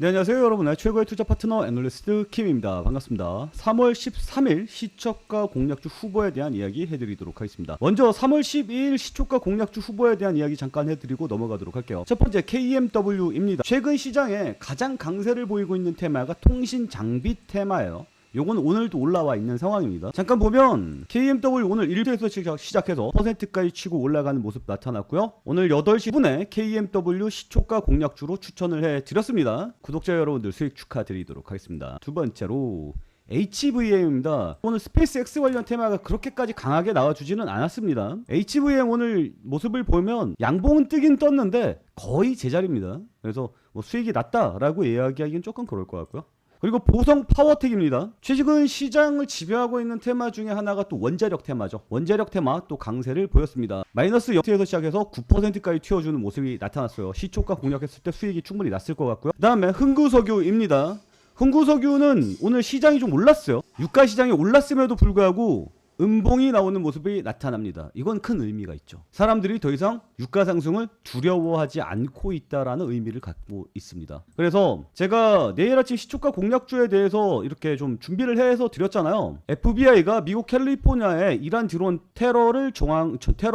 네, 안녕하세요 여러분. 최고의 투자 파트너 애널리스트 킴입니다. 반갑습니다. 3월 13일 시초가 공략주 후보에 대한 이야기 해드리도록 하겠습니다. 먼저 3월 12일 시초가 공략주 후보에 대한 이야기 잠깐 해드리고 넘어가도록 할게요. 첫 번째 KMW입니다. 최근 시장에 가장 강세를 보이고 있는 테마가 통신 장비 테마예요. 요건 오늘도 올라와 있는 상황입니다. 잠깐 보면 KMW 오늘 1주에서 시작해서 %까지 치고 올라가는 모습 나타났고요. 오늘 8시 10분에 KMW 시초가 공략주로 추천을 해드렸습니다. 구독자 여러분들 수익 축하드리도록 하겠습니다. 두 번째로 HVM입니다. 오늘 스페이스X 관련 테마가 그렇게까지 강하게 나와주지는 않았습니다. HVM 오늘 모습을 보면 양봉은 뜨긴 떴는데 거의 제자리입니다. 그래서 뭐 수익이 낮다라고 이야기하기는 조금 그럴 것 같고요. 그리고 보성 파워텍입니다. 최근 시장을 지배하고 있는 테마 중에 하나가 또 원자력 테마죠. 원자력 테마 또 강세를 보였습니다. 마이너스 0에서 시작해서 9%까지 튀어주는 모습이 나타났어요. 시초가 공략했을 때 수익이 충분히 났을 것 같고요. 그 다음에 흥구석유입니다. 흥구석유는 오늘 시장이 좀 올랐어요. 유가 시장이 올랐음에도 불구하고 음봉이 나오는 모습이 나타납니다. 이건 큰 의미가 있죠. 사람들이 더 이상 유가 상승을 두려워하지 않고 있다라는 의미를 갖고 있습니다. 그래서 제가 내일 아침 시초가 공략주에 대해서 이렇게 좀 준비를 해서 드렸잖아요. FBI가 미국 캘리포니아에 이란 드론 테러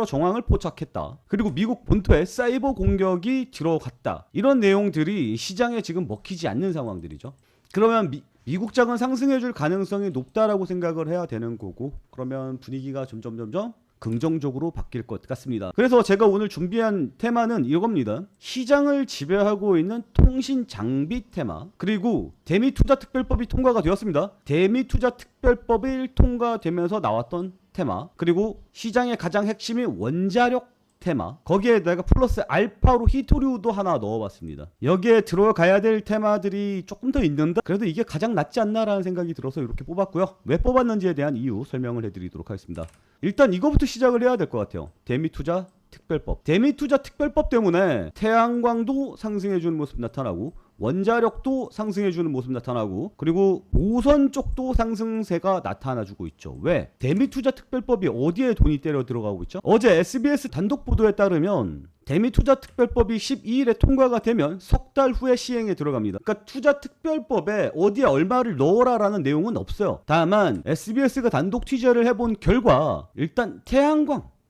정황을 포착했다. 그리고 미국 본토에 사이버 공격이 들어갔다. 이런 내용들이 시장에 지금 먹히지 않는 상황들이죠. 그러면 미국 장은 상승해줄 가능성이 높다라고 생각을 해야 되는 거고, 그러면 분위기가 점점 긍정적으로 바뀔 것 같습니다. 그래서 제가 오늘 준비한 테마는 이겁니다. 시장을 지배하고 있는 통신 장비 테마, 그리고 대미투자특별법이 통과가 되었습니다. 대미투자특별법이 통과되면서 나왔던 테마, 그리고 시장의 가장 핵심이 원자력 테마, 거기에 내가 플러스 알파로 히토류도 하나 넣어봤습니다. 여기에 들어가야 될 테마들이 조금 더 있는데 그래도 이게 가장 낫지 않나라는 생각이 들어서 이렇게 뽑았고요. 왜 뽑았는지에 대한 이유 설명을 해드리도록 하겠습니다. 일단 이거부터 시작을 해야 될 것 같아요. 대미투자 특별법. 대미투자 특별법 때문에 태양광도 상승해주는 모습 나타나고, 원자력도 상승해주는 모습 나타나고, 그리고 보선 쪽도 상승세가 나타나주고 있죠. 왜? 대미투자 특별법이 어디에 돈이 때려 들어가고 있죠? 어제 SBS 단독 보도에 따르면 대미투자 특별법이 12일에 통과가 되면 석 달 후에 시행에 들어갑니다. 그러니까 투자 특별법에 어디에 얼마를 넣어라라는 내용은 없어요. 다만 SBS가 단독 취재를 해본 결과 일단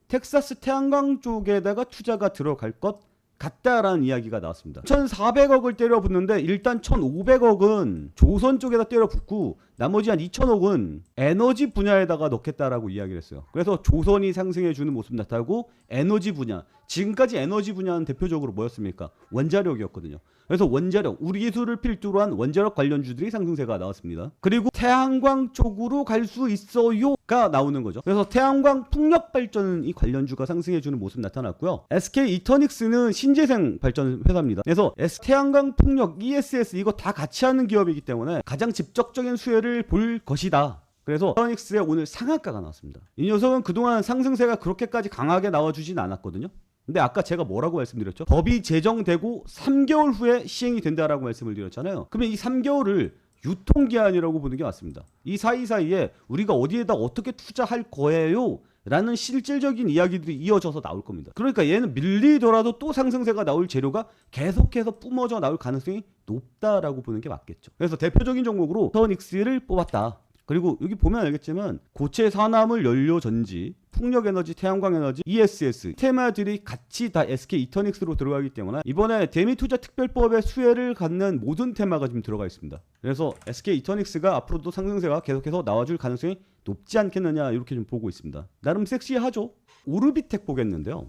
텍사스 태양광 쪽에다가 투자가 들어갈 것 같다라는 이야기가 나왔습니다. 1,400억을 때려붓는데 일단 1,500억은 조선 쪽에다 때려붓고 나머지 한 2,000억은 에너지 분야에다가 넣겠다라고 이야기를 했어요. 그래서 조선이 상승해주는 모습 나타나고, 에너지 분야, 지금까지 에너지 분야는 대표적으로 뭐였습니까? 원자력이었거든요. 그래서 원자력, 우리 기술을 필두로 한 원자력 관련주들이 상승세가 나왔습니다. 그리고 태양광 쪽으로 갈 수 있어요가 나오는 거죠. 그래서 태양광 풍력 발전 이 관련주가 상승해주는 모습 나타났고요. SK 이터닉스는 신재생 발전 회사입니다. 그래서 태양광 풍력, ESS 이거 다 같이 하는 기업이기 때문에 가장 직접적인 수혜를 볼 것이다. 그래서 이터닉스에 오늘 상한가가 나왔습니다. 이 녀석은 그동안 상승세가 그렇게까지 강하게 나와주진 않았거든요. 근데 아까 제가 뭐라고 말씀드렸죠? 법이 제정되고 3개월 후에 시행이 된다라고 말씀을 드렸잖아요. 그러면 이 3개월을 유통기한이라고 보는 게 맞습니다. 이 사이사이에 우리가 어디에다 어떻게 투자할 거예요? 라는 실질적인 이야기들이 이어져서 나올 겁니다. 그러니까 얘는 밀리더라도 또 상승세가 나올 재료가 계속해서 뿜어져 나올 가능성이 높다라고 보는 게 맞겠죠. 그래서 대표적인 종목으로 터닉스를 뽑았다. 그리고 여기 보면 알겠지만 고체 산화물 연료 전지, 풍력에너지, 태양광에너지, ESS 테마들이 같이 다 SK 이터닉스로 들어가기 때문에 이번에 대미투자 특별법의 수혜를 갖는 모든 테마가 지금 들어가 있습니다. 그래서 SK 이터닉스가 앞으로도 상승세가 계속해서 나와줄 가능성이 높지 않겠느냐 이렇게 좀 보고 있습니다. 나름 섹시하죠. 오르비텍 보겠는데요.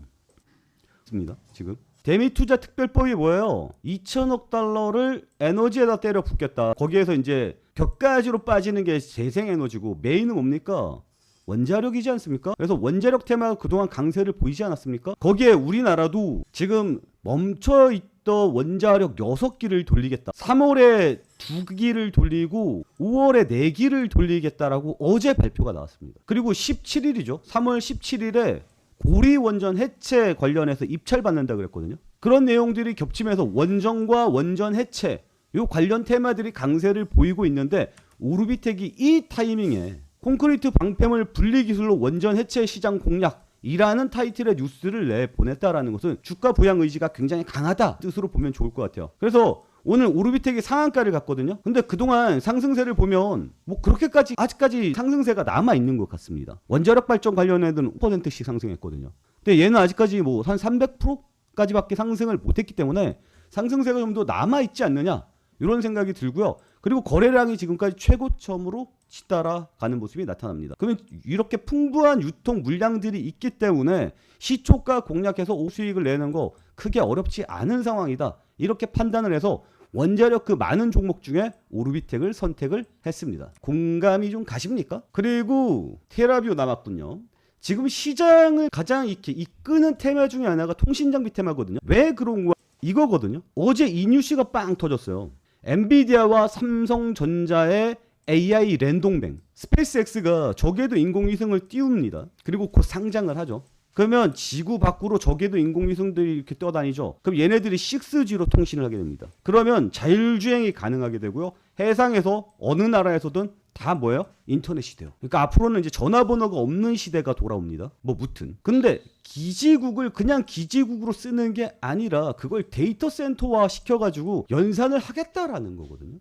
지금 대미투자 특별법이 뭐예요? 2천억 달러를 에너지에다 때려 붓겠다. 거기에서 이제 격가지로 빠지는 게 재생에너지고, 메인은 뭡니까? 원자력이지 않습니까? 그래서 원자력 테마가 그동안 강세를 보이지 않았습니까? 거기에 우리나라도 지금 멈춰있던 원자력 6기를 돌리겠다. 3월에 2기를 돌리고 5월에 4기를 돌리겠다라고 어제 발표가 나왔습니다. 그리고 17일이죠. 3월 17일에 고리 원전 해체 관련해서 입찰 받는다 그랬거든요. 그런 내용들이 겹치면서 원전과 원전 해체 요 관련 테마들이 강세를 보이고 있는데, 오르비텍이 이 타이밍에 콘크리트 방패물 분리 기술로 원전 해체 시장 공략이라는 타이틀의 뉴스를 내보냈다라는 것은 주가 부양 의지가 굉장히 강하다 뜻으로 보면 좋을 것 같아요. 그래서 오늘 오르비텍이 상한가를 갔거든요. 근데 그동안 상승세를 보면 뭐 그렇게까지 아직까지 상승세가 남아 있는 것 같습니다. 원자력 발전 관련해서는 5%씩 상승했거든요. 근데 얘는 아직까지 뭐 한 300%까지밖에 상승을 못했기 때문에 상승세가 좀 더 남아 있지 않느냐 이런 생각이 들고요. 그리고 거래량이 지금까지 최고점으로 치달아가는 모습이 나타납니다. 그러면 이렇게 풍부한 유통 물량들이 있기 때문에 시초가 공략해서 수익을 내는 거 크게 어렵지 않은 상황이다. 이렇게 판단을 해서 원자력 그 많은 종목 중에 오르비텍을 선택을 했습니다. 공감이 좀 가십니까? 그리고 테라뷰 남았군요. 지금 시장을 가장 이렇게 이끄는 테마 중에 하나가 통신장비 테마거든요. 왜 그런 거야? 이거거든요. 어제 이 뉴스가 빵 터졌어요. 엔비디아와 삼성전자의 AI 랜동뱅 스페이스X가 적에도 인공위성을 띄웁니다. 그리고 곧 상장을 하죠. 그러면 지구 밖으로 적에도 인공위성들이 이렇게 떠다니죠. 그럼 얘네들이 6G로 통신을 하게 됩니다. 그러면 자율주행이 가능하게 되고요. 해상에서 어느 나라에서든 다 뭐예요? 인터넷이 돼요. 그러니까 앞으로는 이제 전화번호가 없는 시대가 돌아옵니다. 뭐 무튼. 근데 기지국을 그냥 기지국으로 쓰는 게 아니라 그걸 데이터 센터화 시켜가지고 연산을 하겠다라는 거거든요.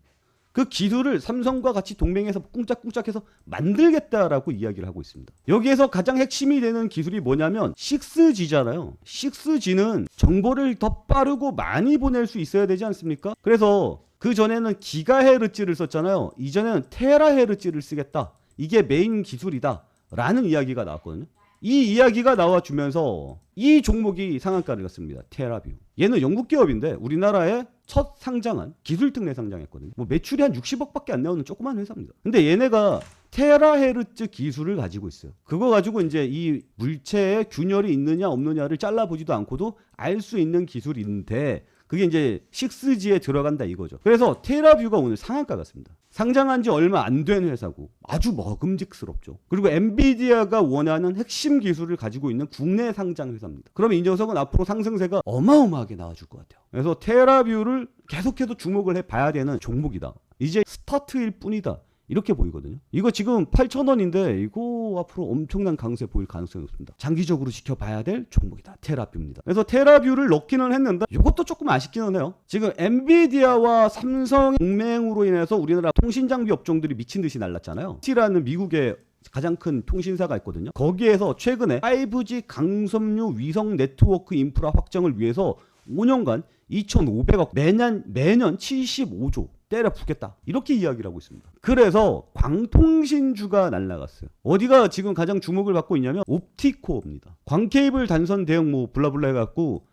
그 기술을 삼성과 같이 동맹해서 꿍짝꿍짝해서 만들겠다라고 이야기를 하고 있습니다. 여기에서 가장 핵심이 되는 기술이 뭐냐면 6G잖아요. 6G는 정보를 더 빠르고 많이 보낼 수 있어야 되지 않습니까? 그래서 그 전에는 기가헤르츠를 썼잖아요. 이전에는 테라헤르츠를 쓰겠다. 이게 메인 기술이다. 라는 이야기가 나왔거든요. 이 이야기가 나와주면서 이 종목이 상한가를 갔습니다. 테라뷰. 얘는 영국 기업인데 우리나라에 첫 상장한 기술특례 상장했거든요. 뭐 매출이 한 60억밖에 안 나오는 조그만 회사입니다. 근데 얘네가 테라헤르츠 기술을 가지고 있어요. 그거 가지고 이제 이 물체에 균열이 있느냐 없느냐를 잘라보지도 않고도 알 수 있는 기술인데 그게 이제 6G에 들어간다 이거죠. 그래서 테라뷰가 오늘 상한가 갔습니다. 상장한 지 얼마 안 된 회사고 아주 먹음직스럽죠. 그리고 엔비디아가 원하는 핵심 기술을 가지고 있는 국내 상장 회사입니다. 그러면 이 녀석은 앞으로 상승세가 어마어마하게 나와줄 것 같아요. 그래서 테라뷰를 계속해서 주목을 해봐야 되는 종목이다. 이제 스타트일 뿐이다. 이렇게 보이거든요. 이거 지금 8,000원인데 이거 앞으로 엄청난 강세 보일 가능성이 높습니다. 장기적으로 지켜봐야 될 종목이다. 테라뷰입니다. 그래서 테라뷰를 넣기는 했는데 이것도 조금 아쉽기는 해요. 지금 엔비디아와 삼성 동맹으로 인해서 우리나라 통신장비 업종들이 미친 듯이 날랐잖아요. T라는 미국의 가장 큰 통신사가 있거든요. 거기에서 최근에 5G 강섬유 위성 네트워크 인프라 확정을 위해서 5년간 2,500억 매년 75조 때려 붓겠다. 이렇게 이야기를 하고 있습니다. 그래서 광통신주가 날라갔어요. 어디가 지금 가장 주목을 받고 있냐면 옵티코입니다. 광케이블 단선 대응 뭐 블라블라 해갖고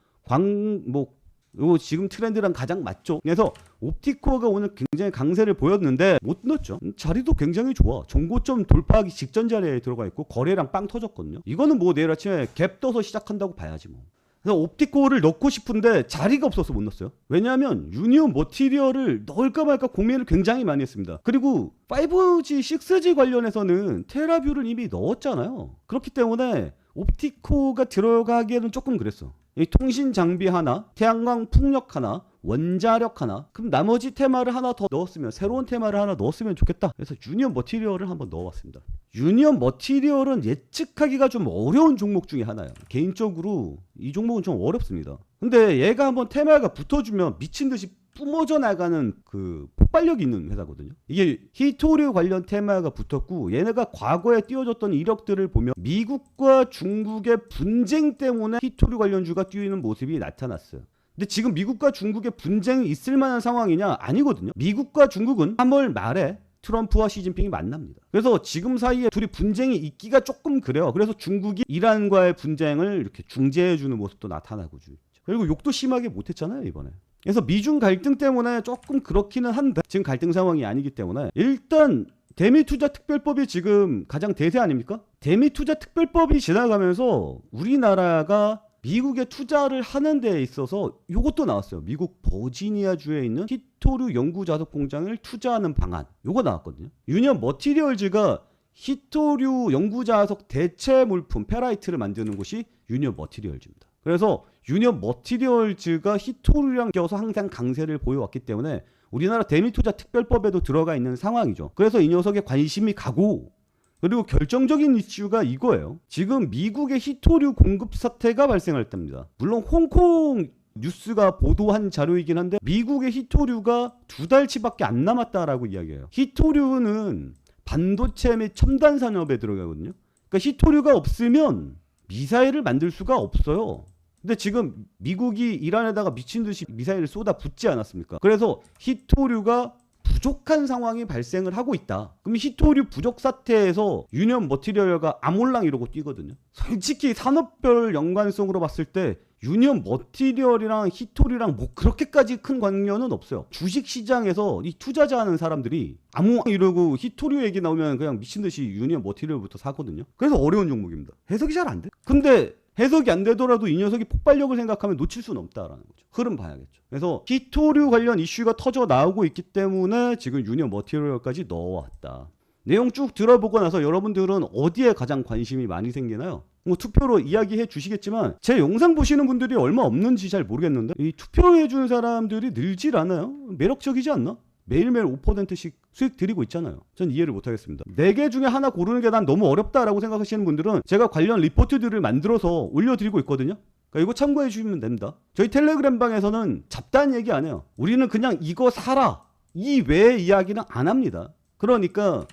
이거 지금 트렌드랑 가장 맞죠. 그래서 옵티코가 오늘 굉장히 강세를 보였는데 못 넣었죠. 자리도 굉장히 좋아. 정고점 돌파하기 직전 자리에 들어가 있고 거래량 빵 터졌거든요. 이거는 뭐 내일 아침에 갭 떠서 시작한다고 봐야지 뭐. 그래서 옵티코를 넣고 싶은데 자리가 없어서 못 넣었어요. 왜냐하면 유니온 머티리얼을 넣을까 말까 고민을 굉장히 많이 했습니다. 그리고 5G, 6G 관련해서는 테라뷰를 이미 넣었잖아요. 그렇기 때문에 옵티코가 들어가기에는 조금 그랬어. 이 통신 장비 하나, 태양광 풍력 하나, 원자력 하나, 그럼 나머지 테마를 하나 더 넣었으면, 새로운 테마를 하나 넣었으면 좋겠다. 그래서 유니온 머티리얼을 한번 넣어봤습니다. 유니온 머티리얼은 예측하기가 좀 어려운 종목 중에 하나예요. 개인적으로 이 종목은 좀 어렵습니다. 근데 얘가 한번 테마가 붙어주면 미친 듯이 뿜어져 나가는 그 폭발력 있는 회사거든요. 이게 히토류 관련 테마가 붙었고 얘네가 과거에 띄워줬던 이력들을 보면 미국과 중국의 분쟁 때문에 히토류 관련주가 뛰는 모습이 나타났어요. 근데 지금 미국과 중국의 분쟁이 있을 만한 상황이냐? 아니거든요. 미국과 중국은 3월 말에 트럼프와 시진핑이 만납니다. 그래서 지금 사이에 둘이 분쟁이 있기가 조금 그래요. 그래서 중국이 이란과의 분쟁을 이렇게 중재해주는 모습도 나타나고 있죠. 그리고 욕도 심하게 못했잖아요, 이번에. 그래서 미중 갈등 때문에 조금 그렇기는 한데 지금 갈등 상황이 아니기 때문에 일단 대미투자특별법이 지금 가장 대세 아닙니까? 대미투자특별법이 지나가면서 우리나라가 미국에 투자를 하는 데에 있어서 이것도 나왔어요. 미국 버지니아주에 있는 히토류 연구자석 공장을 투자하는 방안. 이거 나왔거든요. 유니온 머티리얼즈가 히토류 연구자석 대체 물품 페라이트를 만드는 곳이 유니온 머티리얼즈입니다. 그래서 유니온 머티리얼즈가 히토류랑 껴서 항상 강세를 보여왔기 때문에 우리나라 대미투자 특별법에도 들어가 있는 상황이죠. 그래서 이 녀석에 관심이 가고 그리고 결정적인 이슈가 이거예요. 지금 미국의 히토류 공급 사태가 발생할 때입니다. 물론 홍콩 뉴스가 보도한 자료이긴 한데 미국의 히토류가 2달치밖에 안 남았다라고 이야기해요. 히토류는 반도체 및 첨단 산업에 들어가거든요. 그러니까 히토류가 없으면 미사일을 만들 수가 없어요. 근데 지금 미국이 이란에다가 미친 듯이 미사일을 쏟아 붓지 않았습니까? 그래서 히토류가 부족한 상황이 발생을 하고 있다. 그럼 히토류 부족 사태에서 유니온 머티리얼과 아몰랑 이러고 뛰거든요. 솔직히 산업별 연관성으로 봤을 때 유니온 머티리얼이랑 히토류랑 뭐 그렇게까지 큰 관련은 없어요. 주식 시장에서 이 투자자하는 사람들이 아무 이러고 히토류 얘기 나오면 그냥 미친 듯이 유니온 머티리얼부터 사거든요. 그래서 어려운 종목입니다. 해석이 잘 안 돼. 근데 해석이 안 되더라도 이 녀석이 폭발력을 생각하면 놓칠 수는 없다라는 거죠. 흐름 봐야겠죠. 그래서 히토류 관련 이슈가 터져 나오고 있기 때문에 지금 유니온 머티리얼까지 넣어왔다. 내용 쭉 들어보고 나서 여러분들은 어디에 가장 관심이 많이 생기나요? 뭐 투표로 이야기해 주시겠지만 제 영상 보시는 분들이 얼마 없는지 잘 모르겠는데 이 투표해 준 사람들이 늘질 않아요. 매력적이지 않나? 매일매일 5%씩 수익 드리고 있잖아요. 전 이해를 못하겠습니다. 4개 중에 하나 고르는 게 난 너무 어렵다라고 생각하시는 분들은 제가 관련 리포트들을 만들어서 올려드리고 있거든요. 그러니까 이거 참고해 주시면 됩니다. 저희 텔레그램 방에서는 잡다한 얘기 안 해요. 우리는 그냥 이거 사라 이 외의 이야기는 안 합니다. 그러니까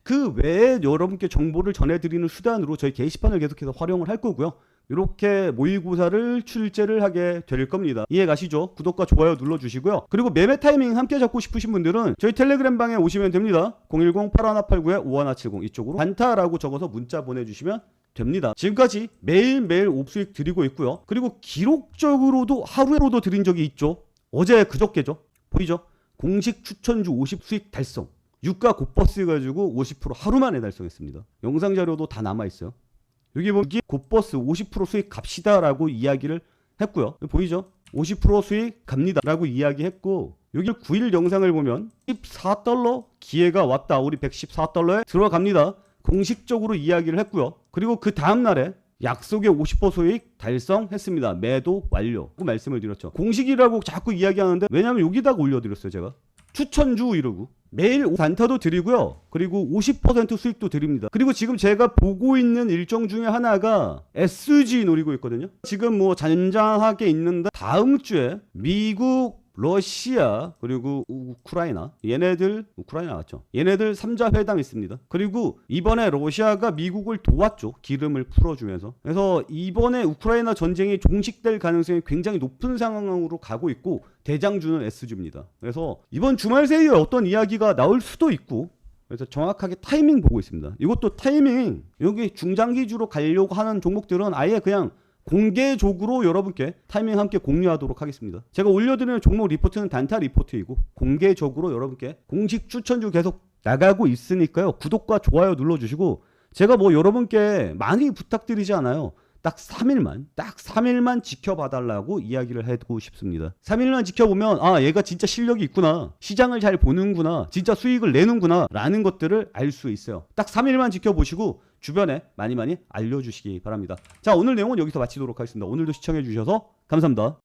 그 외에 여러분께 정보를 전해드리는 수단으로 저희 게시판을 계속해서 활용을 할 거고요. 이렇게 모의고사를 출제를 하게 될 겁니다. 이해 가시죠? 구독과 좋아요 눌러주시고요. 그리고 매매 타이밍 함께 잡고 싶으신 분들은 저희 텔레그램 방에 오시면 됩니다. 010-8189-5170 이쪽으로 반타라고 적어서 문자 보내주시면 됩니다. 지금까지 매일매일 옵수익 드리고 있고요. 그리고 기록적으로도 하루에로도 드린 적이 있죠. 어제 그저께죠. 보이죠? 공식 추천주 50 수익 달성. 유가 곧버스 해가지고 50% 하루 만에 달성했습니다. 영상 자료도 다 남아있어요. 여기 보면 곧버스 50% 수익 갑시다라고 이야기를 했고요. 보이죠? 50% 수익 갑니다 라고 이야기했고 여기 9일 영상을 보면 14달러 기회가 왔다. 우리 114달러에 들어갑니다. 공식적으로 이야기를 했고요. 그리고 그 다음날에 약속의 50% 수익 달성했습니다. 매도 완료. 말씀을 드렸죠. 공식이라고 자꾸 이야기하는데 왜냐면 여기다가 올려드렸어요. 제가. 추천주 이러고 매일 단타도 드리고요. 그리고 50% 수익도 드립니다. 그리고 지금 제가 보고 있는 일정 중에 하나가 SG 노리고 있거든요. 지금 뭐 잔잔하게 있는데 다음 주에 미국, 러시아 그리고 우크라이나 얘네들 우크라이나 맞죠? 얘네들 3자 회담 있습니다. 그리고 이번에 러시아가 미국을 도왔죠. 기름을 풀어주면서. 그래서 이번에 우크라이나 전쟁이 종식될 가능성이 굉장히 높은 상황으로 가고 있고 대장주는 SG입니다. 그래서 이번 주말 새에 어떤 이야기가 나올 수도 있고 그래서 정확하게 타이밍 보고 있습니다. 이것도 타이밍 여기 중장기주로 가려고 하는 종목들은 아예 그냥 공개적으로 여러분께 타이밍 함께 공유하도록 하겠습니다. 제가 올려드리는 종목 리포트는 단타 리포트이고 공개적으로 여러분께 공식 추천주 계속 나가고 있으니까요. 구독과 좋아요 눌러주시고 제가 뭐 여러분께 많이 부탁드리지 않아요. 딱 3일만 지켜봐달라고 이야기를 해두고 싶습니다. 3일만 지켜보면 아 얘가 진짜 실력이 있구나. 시장을 잘 보는구나. 진짜 수익을 내는구나 라는 것들을 알 수 있어요. 딱 3일만 지켜보시고 주변에 많이 알려주시기 바랍니다. 자 오늘 내용은 여기서 마치도록 하겠습니다. 오늘도 시청해 주셔서 감사합니다.